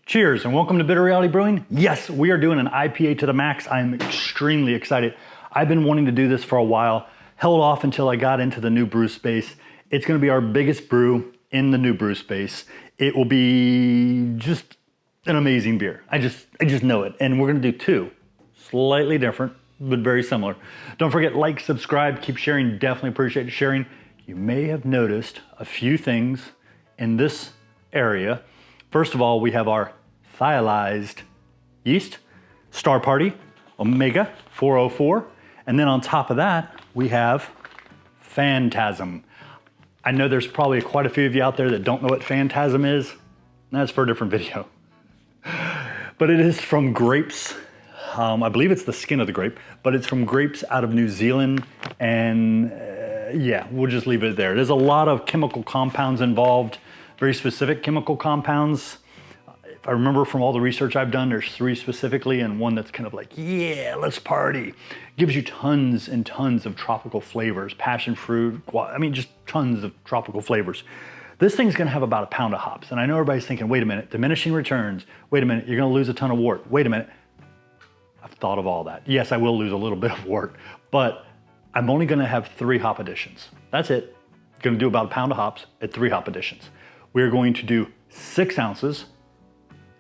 Cheers and welcome to Bitter Reality Brewing. Yes, we are doing an IPA to the max. I'm extremely excited. I've been wanting to do this for a while, held off until I got into the new brew space. It's gonna be our biggest brew in the new brew space. It will be just an amazing beer. I just know it. And we're gonna do two, slightly different, but very similar. Don't forget, like, subscribe, keep sharing, definitely appreciate sharing. You may have noticed a few things in this area. First of all, we have our thiolized yeast, Star Party, Omega 404. And then on top of that, we have Phantasm. I know there's probably quite a few of you out there that don't know what Phantasm is. That's for a different video. But it is from grapes. I believe it's the skin of the grape, but it's from grapes out of New Zealand. And yeah, we'll just leave it there. There's a lot of chemical compounds involved, very specific chemical compounds. If I remember from all the research I've done, there's 3 specifically, and one that's kind of like, yeah, let's party. Gives you tons and tons of tropical flavors, passion fruit, just tons of tropical flavors. This thing's gonna have about a pound of hops. And I know everybody's thinking, wait a minute, diminishing returns. Wait a minute, you're gonna lose a ton of wort. Wait a minute, I've thought of all that. Yes, I will lose a little bit of wort, but I'm only gonna have 3 hop additions. That's it. Gonna do about a pound of hops at 3 hop additions. We're going to do 6 ounces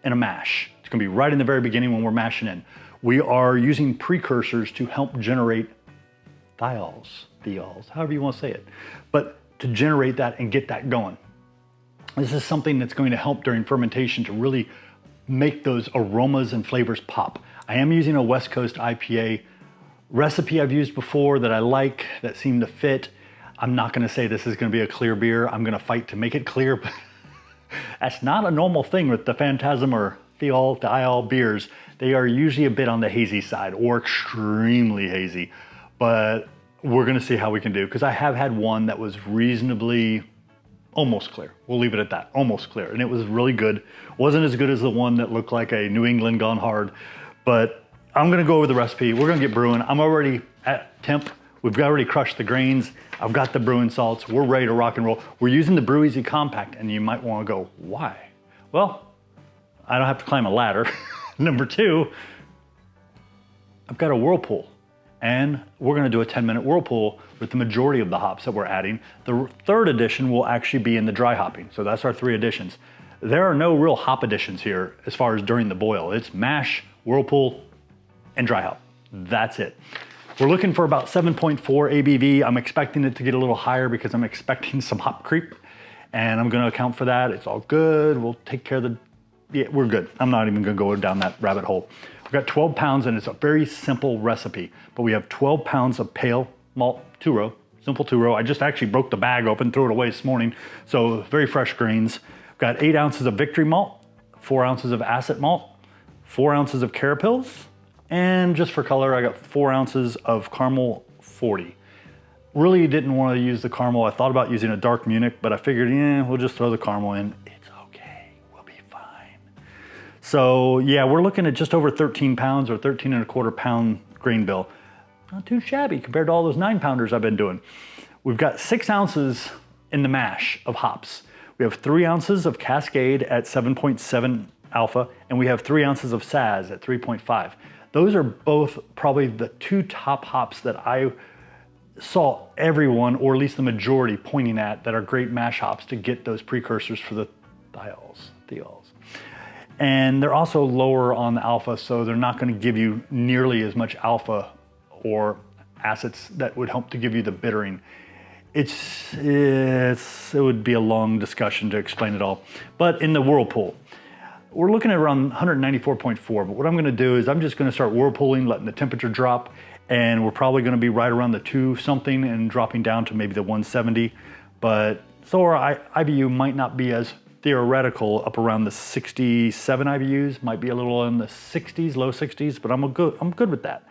in a mash. It's gonna be right in the very beginning when we're mashing in. We are using precursors to help generate thiols, however you wanna say it, but to generate that and get that going. This is something that's going to help during fermentation to really make those aromas and flavors pop. I am using a West Coast IPA recipe I've used before that I like, that seem to fit. I'm not gonna say this is gonna be a clear beer. I'm gonna fight to make it clear, but that's not a normal thing with the Phantasm or Thiol beers. They are usually a bit on the hazy side or extremely hazy, but we're gonna see how we can do, because I have had one that was reasonably almost clear. We'll leave it at that, almost clear. And it was really good. Wasn't as good as the one that looked like a New England gone hard, but I'm gonna go over the recipe. We're gonna get brewing. I'm already at temp. We've already crushed the grains. I've got the brewing salts. We're ready to rock and roll. We're using the BrewEasy Compact, and you might wanna go, why? Well, I don't have to climb a ladder. Number 2, I've got a Whirlpool, and we're gonna do a 10-minute Whirlpool with the majority of the hops that we're adding. The 3rd addition will actually be in the dry hopping, so that's our 3 additions. There are no real hop additions here as far as during the boil. It's mash, Whirlpool, and dry hop. That's it. We're looking for about 7.4 ABV. I'm expecting it to get a little higher because I'm expecting some hop creep, and I'm gonna account for that. It's all good. We'll take care of yeah, we're good. I'm not even gonna go down that rabbit hole. We've got 12 pounds, and it's a very simple recipe, but we have 12 pounds of pale malt 2-row, simple 2-row. I just actually broke the bag open, threw it away this morning, so very fresh grains. We've got 8 ounces of Victory malt, 4 ounces of Acid malt, 4 ounces of Carapils, and just for color, I got 4 ounces of Caramel 40. Really didn't want to use the caramel. I thought about using a dark Munich, but I figured, yeah, we'll just throw the caramel in. It's okay, we'll be fine. So yeah, we're looking at just over 13 pounds or 13.25 pound grain bill. Not too shabby compared to all those 9-pounders I've been doing. We've got 6 ounces in the mash of hops. We have 3 ounces of Cascade at 7.7 alpha, and we have 3 ounces of Saz at 3.5. Those are both probably the 2 top hops that I saw everyone, or at least the majority, pointing at that are great mash hops to get those precursors for the thiols. And they're also lower on the alpha, so they're not gonna give you nearly as much alpha or acids that would help to give you the bittering. It would be a long discussion to explain it all. But in the Whirlpool, we're looking at around 194.4, but what I'm gonna do is I'm just gonna start whirlpooling, letting the temperature drop, and we're probably gonna be right around the 2 something and dropping down to maybe the 170. But so our IBU might not be as theoretical, up around the 67 IBUs, might be a little in the 60s, low 60s, but I'm good with that.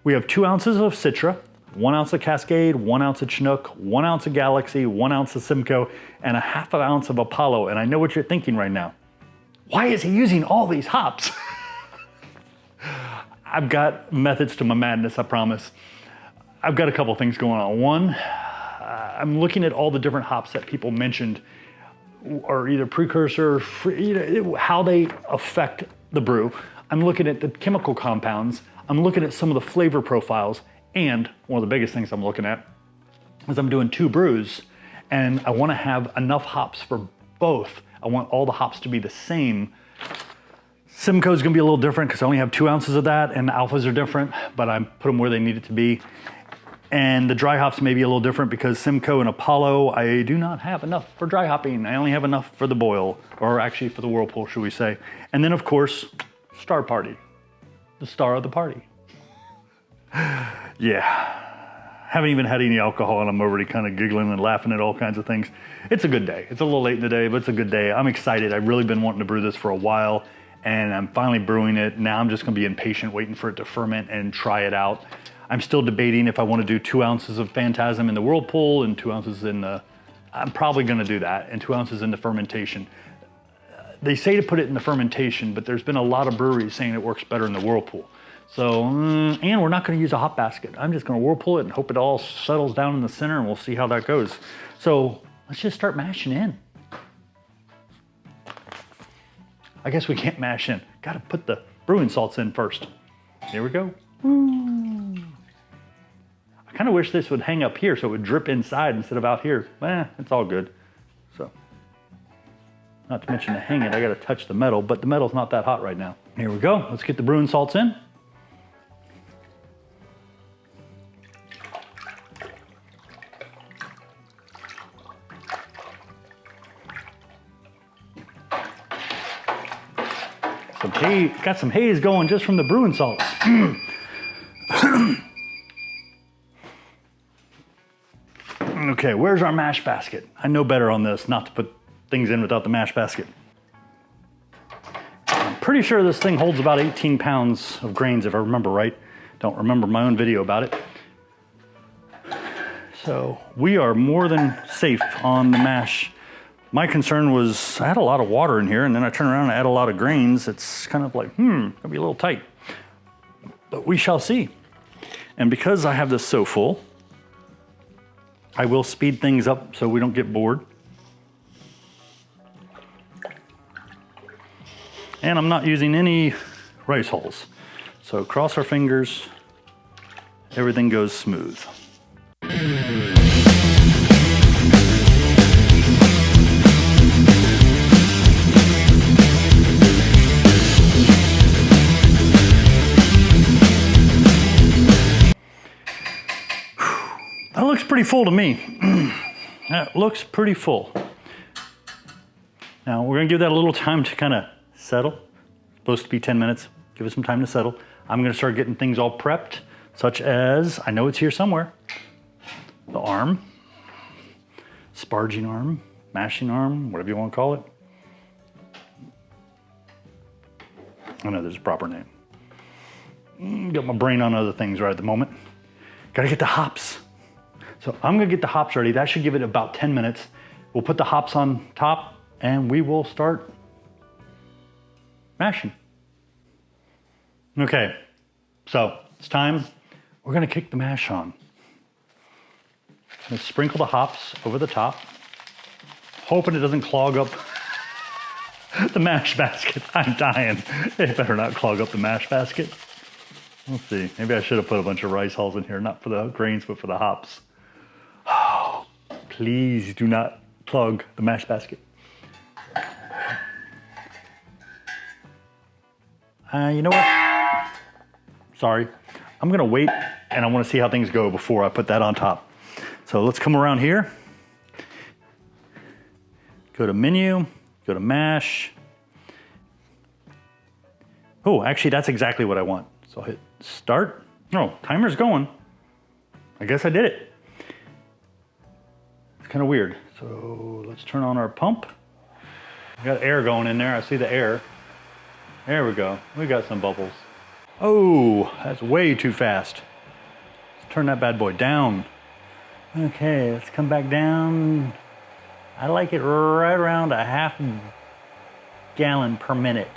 We have 2 ounces of Citra, 1 ounce of Cascade, 1 ounce of Chinook, 1 ounce of Galaxy, 1 ounce of Simcoe, and a ½ ounce of Apollo. And I know what you're thinking right now. Why is he using all these hops? I've got methods to my madness, I promise. I've got a couple things going on. One, I'm looking at all the different hops that people mentioned or either precursor, how they affect the brew. I'm looking at the chemical compounds. I'm looking at some of the flavor profiles. And one of the biggest things I'm looking at is I'm doing 2 brews, and I want to have enough hops for both. I want all the hops to be the same. Simcoe is going to be a little different because I only have 2 ounces of that, and the alphas are different, but I put them where they need it to be. And the dry hops may be a little different because Simcoe and Apollo, I do not have enough for dry hopping. I only have enough for the boil, or actually for the Whirlpool, should we say. And then of course, Star Party, the star of the party. Yeah, haven't even had any alcohol and I'm already kind of giggling and laughing at all kinds of things. It's a good day. It's a little late in the day, but it's a good day. I'm excited. I've really been wanting to brew this for a while, and I'm finally brewing it. Now I'm just gonna be impatient waiting for it to ferment and try it out. I'm still debating if I want to do 2 ounces of Phantasm in the Whirlpool and 2 ounces in the, I'm probably going to do that, and 2 ounces in the fermentation. They say to put it in the fermentation, but there's been a lot of breweries saying it works better in the Whirlpool. So, and we're not going to use a hop basket. I'm just going to Whirlpool it and hope it all settles down in the center, and we'll see how that goes. So let's just start mashing in. I guess we can't mash in. Got to put the brewing salts in first. Here we go. I kind of wish this would hang up here so it would drip inside instead of out here. It's all good. So, not to mention to hang it, I gotta touch the metal, but the metal's not that hot right now. Here we go, let's get the brewing salts in. Got some haze going just from the brewing salts. Okay, where's our mash basket? I know better on this, not to put things in without the mash basket. I'm pretty sure this thing holds about 18 pounds of grains, if I remember right. Don't remember my own video about it. So we are more than safe on the mash. My concern was I had a lot of water in here, and then I turn around and add a lot of grains. It's kind of like, gonna be a little tight. But we shall see. And because I have this so full, I will speed things up so we don't get bored. And I'm not using any rice hulls. So cross our fingers, everything goes smooth. That looks pretty full to me. That looks pretty full. Now we're gonna give that a little time to kind of settle. It's supposed to be 10 minutes. Give it some time to settle. I'm gonna start getting things all prepped, such as, I know it's here somewhere, the arm, sparging arm, mashing arm, whatever you want to call it. I know there's a proper name. Got my brain on other things right at the moment. Gotta get the hops. So I'm gonna get the hops ready. That should give it about 10 minutes. We'll put the hops on top and we will start mashing. Okay, so it's time. We're gonna kick the mash on. Let's sprinkle the hops over the top, hoping it doesn't clog up the mash basket. I'm dying. It better not clog up the mash basket. Let's see, maybe I should have put a bunch of rice hulls in here, not for the grains, but for the hops. Oh, please do not clog the mash basket. You know what? Sorry. I'm gonna wait and I wanna see how things go before I put that on top. So let's come around here. Go to menu, go to mash. Oh, actually that's exactly what I want. So I'll hit start. Oh, timer's going. I guess I did it. It's kind of weird. So let's turn on our pump. We got air going in there. I see the air. There we go. We got some bubbles. Oh, that's way too fast. Let's turn that bad boy down. Okay, let's come back down. I like it right around a half gallon per minute,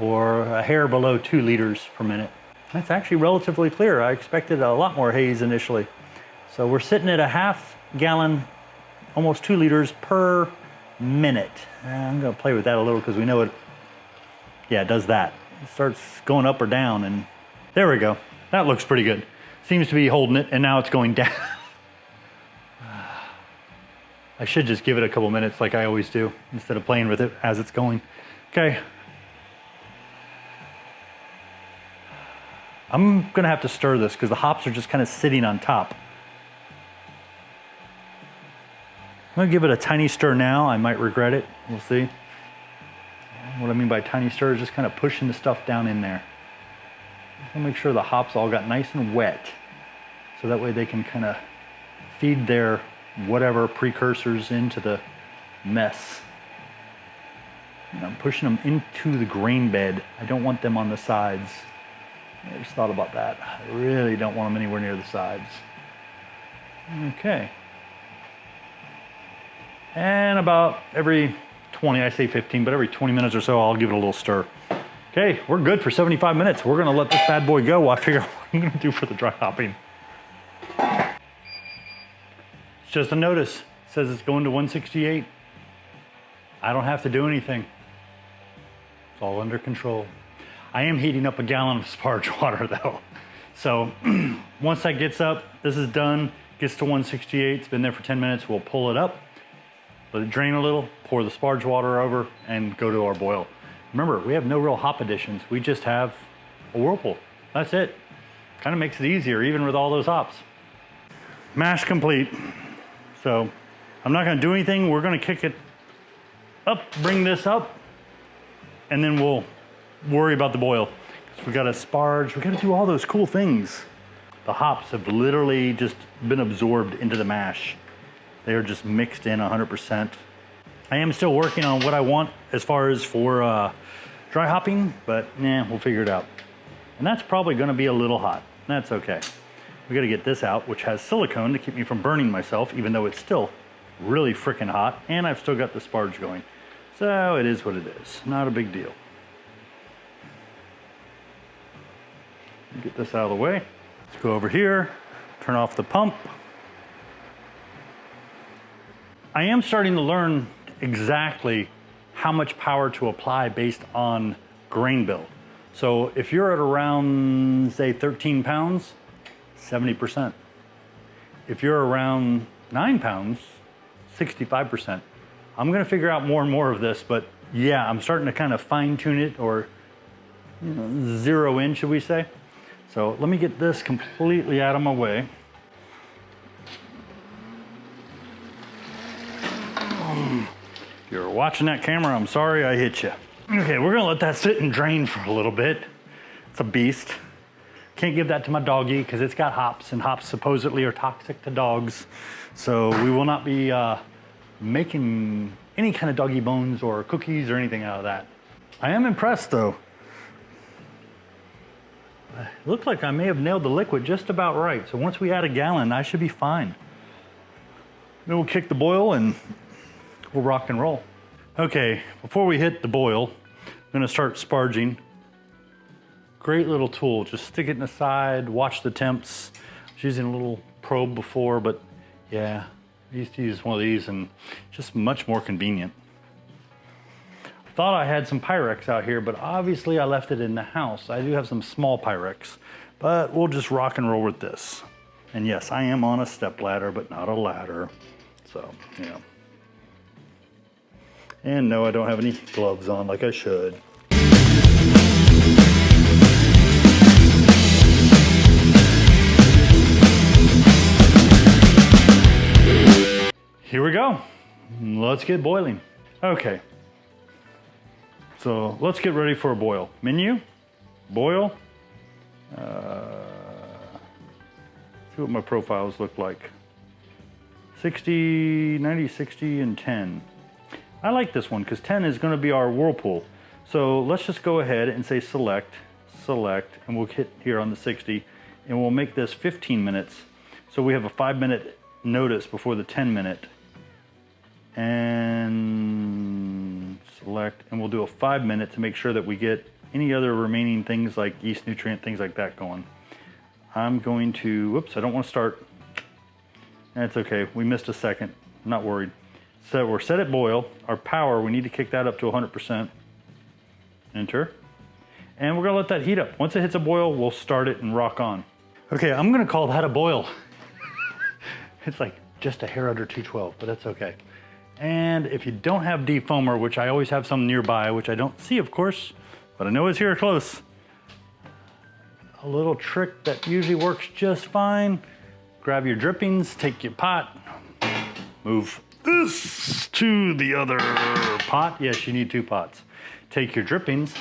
or a hair below 2 liters per minute. That's actually relatively clear. I expected a lot more haze initially. So we're sitting at a half gallon, almost 2 liters per minute. I'm gonna play with that a little because we know it, yeah, it does that. It starts going up or down, and there we go. That looks pretty good. Seems to be holding it, and now it's going down. I should just give it a couple minutes like I always do, instead of playing with it as it's going. Okay. I'm gonna have to stir this because the hops are just kind of sitting on top. I'm gonna give it a tiny stir now. I might regret it, we'll see. What I mean by tiny stir is just kind of pushing the stuff down in there. I'll make sure the hops all got nice and wet, so that way they can kind of feed their whatever precursors into the mess. And I'm pushing them into the grain bed. I don't want them on the sides. I just thought about that. I really don't want them anywhere near the sides. Okay. And about every 20, I say 15, but every 20 minutes or so, I'll give it a little stir. Okay, we're good for 75 minutes. We're gonna let this bad boy go while I figure out what I'm gonna do for the dry hopping. It's just a notice. It says it's going to 168. I don't have to do anything. It's all under control. I am heating up a gallon of sparge water though. So once that gets up, this is done, gets to 168, it's been there for 10 minutes, we'll pull it up, let it drain a little, pour the sparge water over, and go to our boil. Remember, we have no real hop additions. We just have a Whirlpool. That's it. Kind of makes it easier, even with all those hops. Mash complete. So I'm not gonna do anything. We're gonna kick it up, bring this up, and then we'll worry about the boil. We gotta sparge, we gotta do all those cool things. The hops have literally just been absorbed into the mash. They are just mixed in 100%. I am still working on what I want as far as for dry hopping, but we'll figure it out. And that's probably gonna be a little hot. That's okay. We gotta get this out, which has silicone to keep me from burning myself, even though it's still really freaking hot, and I've still got the sparge going. So it is what it is, not a big deal. Get this out of the way. Let's go over here, turn off the pump. I am starting to learn exactly how much power to apply based on grain bill. So if you're at around, say, 13 pounds, 70%. If you're around 9 pounds, 65%. I'm gonna figure out more and more of this, but yeah, I'm starting to kind of fine tune it, or zero in, should we say. So let me get this completely out of my way. If you're watching that camera, I'm sorry I hit you. Okay, we're gonna let that sit and drain for a little bit. It's a beast. Can't give that to my doggy because it's got hops, and hops supposedly are toxic to dogs. So we will not be making any kind of doggy bones or cookies or anything out of that. I am impressed though. It looks like I may have nailed the liquid just about right. So once we add a gallon, I should be fine. Then we'll kick the boil and we'll rock and roll. Okay, before we hit the boil, I'm gonna start sparging. Great little tool, just stick it in the side, watch the temps. I was using a little probe before, but yeah, I used to use one of these and just much more convenient. Thought I had some Pyrex out here, but obviously I left it in the house. I do have some small Pyrex, but we'll just rock and roll with this. And yes, I am on a step ladder, but not a ladder. So, yeah. And no, I don't have any gloves on like I should. Here we go. Let's get boiling. Okay. So let's get ready for a boil. Menu, boil. See what my profiles look like. 60, 90, 60, and 10. I like this one because 10 is gonna be our Whirlpool. So let's just go ahead and say select, and we'll hit here on the 60, and we'll make this 15 minutes. So we have a 5-minute notice before the 10-minute. And select, and we'll do a 5-minute to make sure that we get any other remaining things like yeast nutrient, things like that going. I'm going to, whoops, I don't want to start. That's okay, we missed a second, I'm not worried. So we're set at boil. Our power, we need to kick that up to 100%. Enter. And we're gonna let that heat up. Once it hits a boil, we'll start it and rock on. Okay, I'm gonna call that a boil. It's like just a hair under 212, but that's okay. And if you don't have defoamer, which I always have some nearby, which I don't see, of course, but I know it's here close. A little trick that usually works just fine. Grab your drippings, take your pot, move this to the other pot. Yes, you need 2 pots. Take your drippings,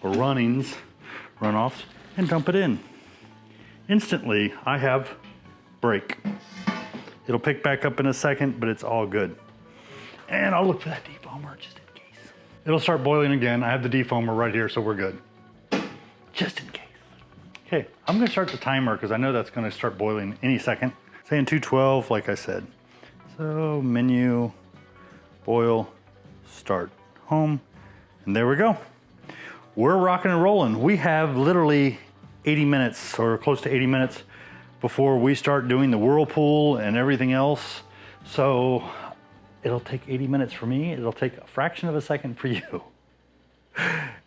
or runnings, runoffs, and dump it in. Instantly, I have break. It'll pick back up in a second, but it's all good. And I'll look for that defoamer just in case. It'll start boiling again. I have the defoamer right here, so we're good. Just in case. Okay, I'm gonna start the timer because I know that's gonna start boiling any second. Saying 212, like I said. So menu, boil, start, home, and there we go. We're rocking and rolling. We have literally 80 minutes or close to 80 minutes before we start doing the Whirlpool and everything else. So it'll take 80 minutes for me. It'll take a fraction of a second for you.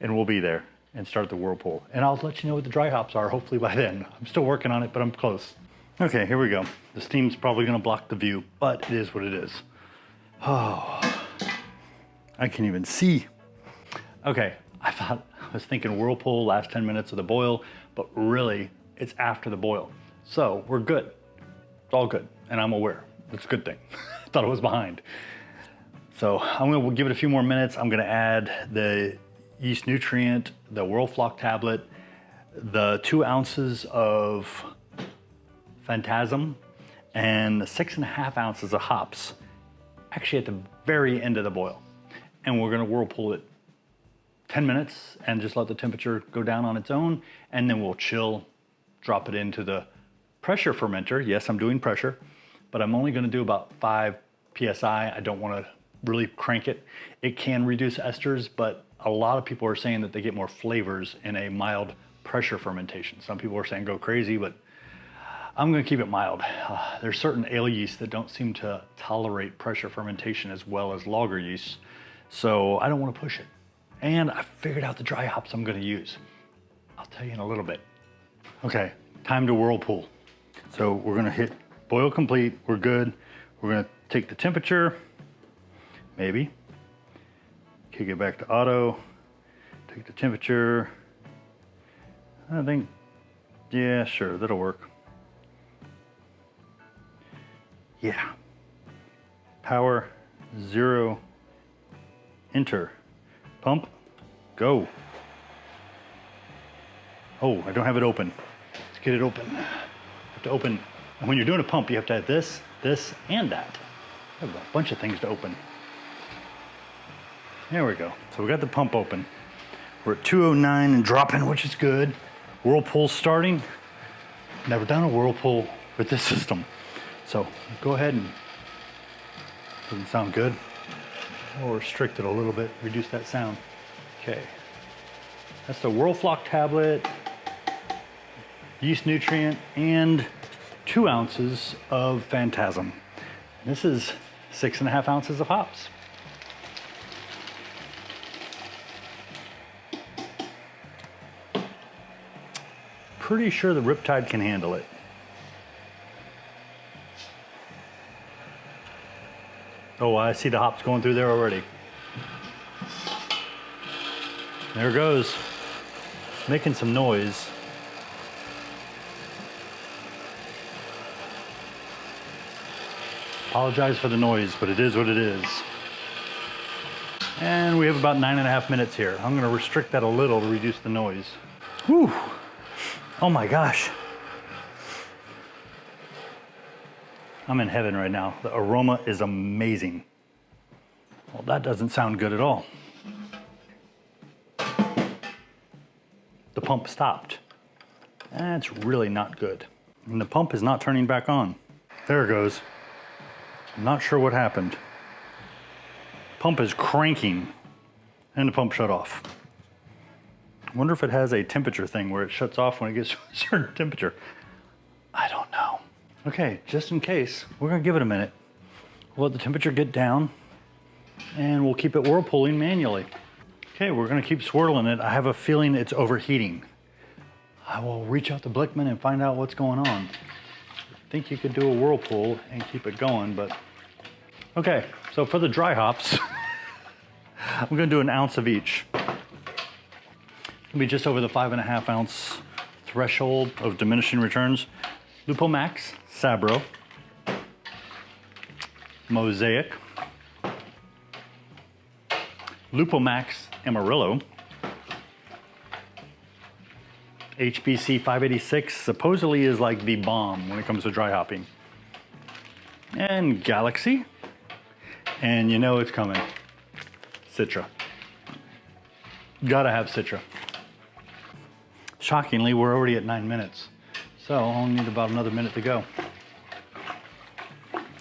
And we'll be there and start the Whirlpool. And I'll let you know what the dry hops are hopefully by then. I'm still working on it, but I'm close. Okay, here we go. The steam's probably gonna block the view, but it is what it is. Oh, I can't even see. Okay, I was thinking Whirlpool, last 10 minutes of the boil, but really it's after the boil. So we're good. It's all good, and I'm aware. It's a good thing. I thought it was behind. So I'm gonna give it a few more minutes. I'm gonna add the yeast nutrient, the Whirlflock tablet, the 2 ounces of Phantasm, and the 6.5 ounces of hops, actually at the very end of the boil. And we're gonna Whirlpool it 10 minutes and just let the temperature go down on its own, and then we'll chill, drop it into the pressure fermenter. Yes, I'm doing pressure, but I'm only gonna do about 5 PSI. I don't wanna really crank it. It can reduce esters, but a lot of people are saying that they get more flavors in a mild pressure fermentation. Some people are saying go crazy, but I'm gonna keep it mild. There's certain ale yeasts that don't seem to tolerate pressure fermentation as well as lager yeasts, so I don't wanna push it. And I figured out the dry hops I'm gonna use. I'll tell you in a little bit. Okay, time to Whirlpool. So we're gonna hit boil complete, we're good. We're gonna take the temperature, maybe. Kick it back to auto, take the temperature. I think, yeah, sure, that'll work. Yeah. Power, 0, enter. Pump, go. Oh, I don't have it open. Let's get it open. You have to open, and when you're doing a pump, you have to have this, and that. I have a bunch of things to open. There we go. So we got the pump open. We're at 209 and dropping, which is good. Whirlpool starting. Never done a Whirlpool with this system. So go ahead and, doesn't sound good. We'll restrict it a little bit, reduce that sound. Okay. That's the Whirlflock tablet, yeast nutrient, and 2 ounces of Phantasm. This is 6.5 ounces of hops. Pretty sure the Riptide can handle it. Oh, I see the hops going through there already. There it goes. It's making some noise. Apologize for the noise, but it is what it is. And we have about 9.5 minutes here. I'm gonna restrict that a little to reduce the noise. Whew. Oh my gosh. I'm in heaven right now. The aroma is amazing. Well, that doesn't sound good at all. The pump stopped. That's really not good. And the pump is not turning back on. There it goes. I'm not sure what happened. Pump is cranking and the pump shut off. I wonder if it has a temperature thing where it shuts off when it gets to a certain temperature. I don't know. Okay, just in case, we're gonna give it a minute. We'll let the temperature get down and we'll keep it whirlpooling manually. Okay, we're gonna keep swirling it. I have a feeling it's overheating. I will reach out to Blichmann and find out what's going on. I think you could do a whirlpool and keep it going, but. Okay, so for the dry hops, I'm gonna do an ounce of each. It'll be just over the 5.5 ounce threshold of diminishing returns. Lupo Max, Sabro, Mosaic, Lupo Max, Amarillo, HBC 586 supposedly is like the bomb when it comes to dry hopping. And Galaxy, and you know it's coming, Citra. Gotta have Citra. Shockingly, we're already at 9 minutes, so I'll only need about another minute to go.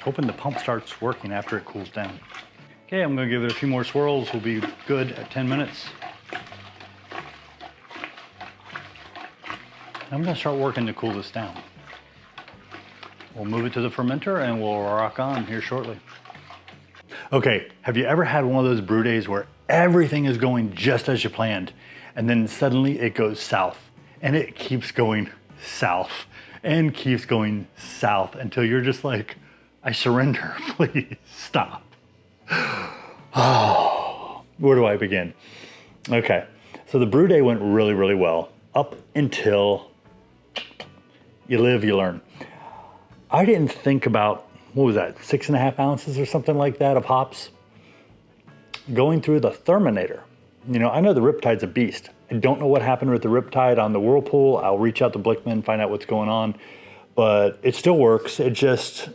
Hoping the pump starts working after it cools down. Okay, I'm gonna give it a few more swirls. We'll be good at 10 minutes. I'm gonna start working to cool this down. We'll move it to the fermenter and we'll rock on here shortly. Okay, have you ever had one of those brew days where everything is going just as you planned and then suddenly it goes south and it keeps going south and keeps going south until you're just like, I surrender, please stop. Oh, where do I begin? Okay, so the brew day went really, really well up until you live, you learn. I didn't think about, what was that, 6.5 ounces or something like that of hops going through the Thermonator. You know, I know the Riptide's a beast. I don't know what happened with the Riptide on the Whirlpool. I'll reach out to Blichmann, find out what's going on, but it still works. It just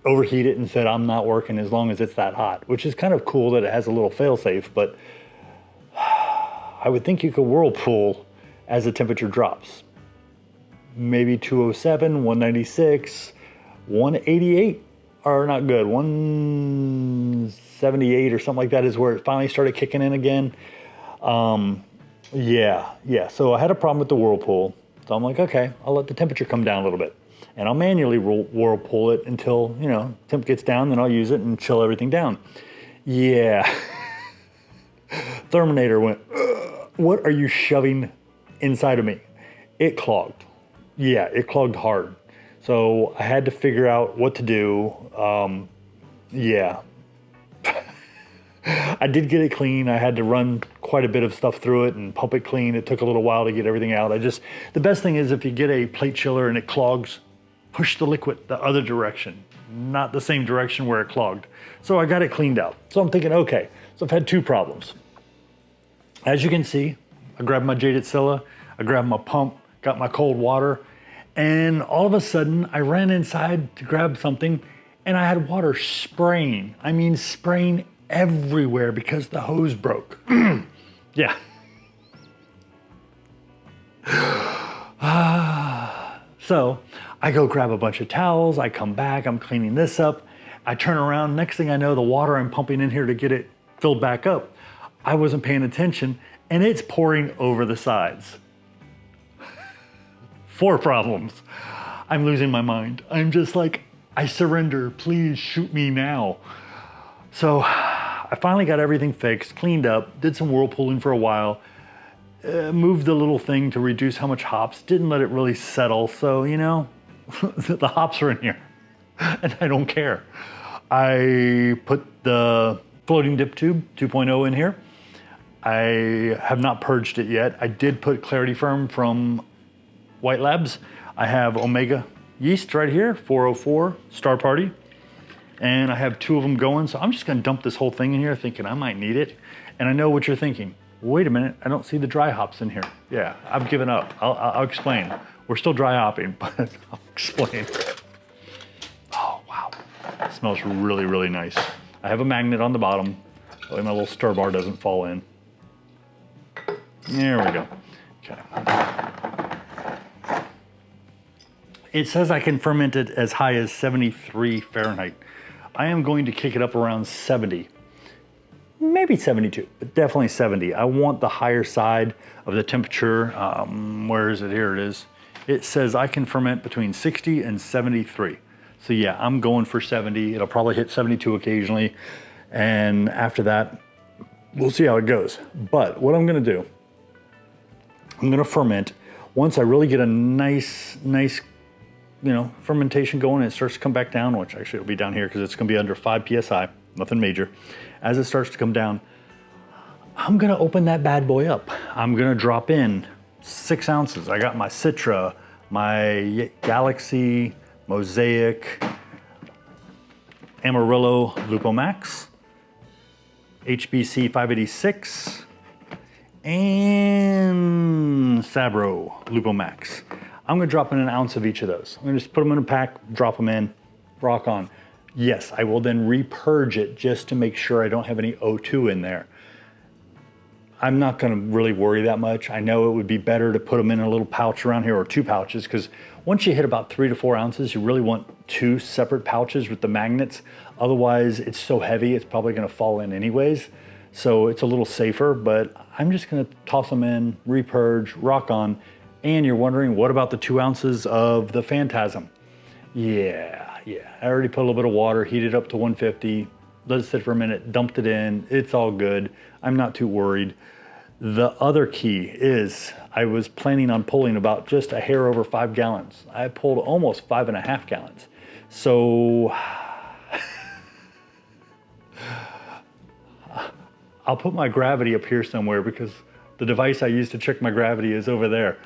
overheated and said, I'm not working as long as it's that hot, which is kind of cool that it has a little fail-safe, but I would think you could Whirlpool as the temperature drops. Maybe 207, 196, 188 are not good. 178 or something like that is where it finally started kicking in again. Yeah. So I had a problem with the Whirlpool. So I'm like, okay, I'll let the temperature come down a little bit. And I'll manually Whirlpool it until, you know, temp gets down, then I'll use it and chill everything down. Yeah. Thermonator went, what are you shoving inside of me? It clogged. Yeah, it clogged hard. So I had to figure out what to do. Yeah. I did get it clean. I had to run quite a bit of stuff through it and pump it clean. It took a little while to get everything out. The best thing is if you get a plate chiller and it clogs, push the liquid the other direction, not the same direction where it clogged. So I got it cleaned out. So I'm thinking, okay, so I've had two problems. As you can see, I grabbed my jaded Scylla, I grabbed my pump, got my cold water, and all of a sudden I ran inside to grab something and I had water spraying. I mean, spraying everywhere because the hose broke. Yeah. So I go grab a bunch of towels, I come back, I'm cleaning this up, I turn around, next thing I know, the water I'm pumping in here to get it filled back up, I wasn't paying attention and it's pouring over the sides. 4 problems. I'm losing my mind. I'm just like, I surrender, please shoot me now. So I finally got everything fixed, cleaned up, did some whirlpooling for a while, moved the little thing to reduce how much hops, didn't let it really settle. So, you know, the hops are in here and I don't care. I put the floating dip tube 2.0 in here. I have not purged it yet. I did put Clarity Firm from White Labs. I have Omega yeast right here, 404 Star Party. And I have 2 of them going. So I'm just gonna dump this whole thing in here thinking I might need it. And I know what you're thinking. Wait a minute, I don't see the dry hops in here. Yeah, I've given up. I'll explain. We're still dry hopping, but I'll explain. Oh, wow. It smells really, really nice. I have a magnet on the bottom. That way my little stir bar doesn't fall in. There we go. Okay. It says I can ferment it as high as 73 Fahrenheit. I am going to kick it up around 70. Maybe 72, but definitely 70. I want the higher side of the temperature. Where is it? Here it is. It says I can ferment between 60 and 73. So yeah, I'm going for 70. It'll probably hit 72 occasionally. And after that, we'll see how it goes. But what I'm gonna do, I'm gonna ferment. Once I really get a nice, fermentation going, and it starts to come back down, which actually it'll be down here because it's gonna be under 5 PSI, nothing major. As it starts to come down, I'm gonna open that bad boy up. I'm gonna drop in 6 ounces. I got my Citra, my Galaxy, Mosaic, Amarillo Lupomax, HBC 586, and Sabro Lupomax. I'm gonna drop in an ounce of each of those. I'm gonna just put them in a pack, drop them in, rock on. Yes, I will then repurge it just to make sure I don't have any O2 in there. I'm not gonna really worry that much. I know it would be better to put them in a little pouch around here, or 2 pouches, because once you hit about 3 to 4 ounces, you really want 2 separate pouches with the magnets. Otherwise, it's so heavy, it's probably gonna fall in anyways. So it's a little safer, but I'm just gonna toss them in, repurge, rock on. And you're wondering, what about the 2 ounces of the Phantasm? Yeah. I already put a little bit of water, heated up to 150, let it sit for a minute, dumped it in, it's all good. I'm not too worried. The other key is I was planning on pulling about just a hair over 5 gallons. I pulled almost 5.5 gallons. So I'll put my gravity up here somewhere because the device I use to check my gravity is over there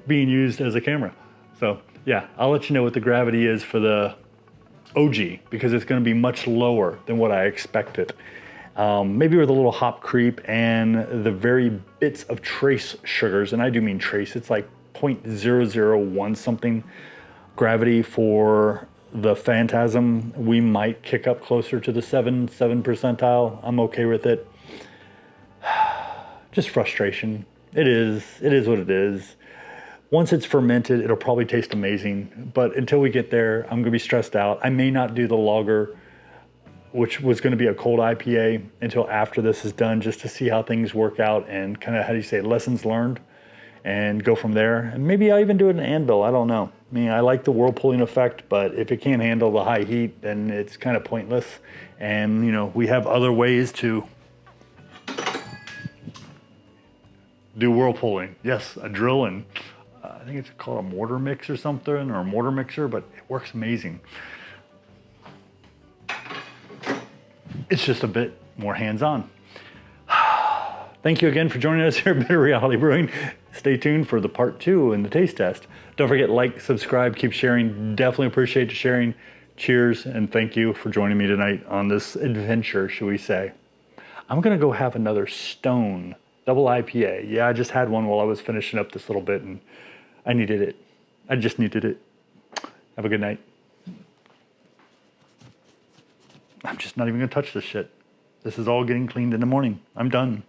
being used as a camera. So yeah, I'll let you know what the gravity is for the OG because it's going to be much lower than what I expected. Maybe with a little hop creep and the very bits of trace sugars, and I do mean trace, it's like 0.001 something gravity for the Phantasm. We might kick up closer to the 7 percentile. I'm okay with it. Just frustration. It is what it is. Once it's fermented, it'll probably taste amazing. But until we get there, I'm gonna be stressed out. I may not do the lager, which was gonna be a cold IPA, until after this is done, just to see how things work out and kind of, how do you say, lessons learned, and go from there. And maybe I'll even do it in an anvil, I don't know. I mean, I like the whirlpooling effect, but if it can't handle the high heat, then it's kind of pointless. And we have other ways to do whirlpooling. Yes, a drill, and I think it's called a mortar mix or something, or a mortar mixer, but it works amazing. It's just a bit more hands-on. Thank you again for joining us here at Bitter Reality Brewing. Stay tuned for the part 2 and the taste test. Don't forget, like, subscribe, keep sharing. Definitely appreciate you sharing. Cheers, and thank you for joining me tonight on this adventure, shall we say. I'm gonna go have another Stone double IPA. Yeah, I just had one while I was finishing up this little bit, and I needed it. I just needed it. Have a good night. I'm just not even gonna touch this shit. This is all getting cleaned in the morning. I'm done.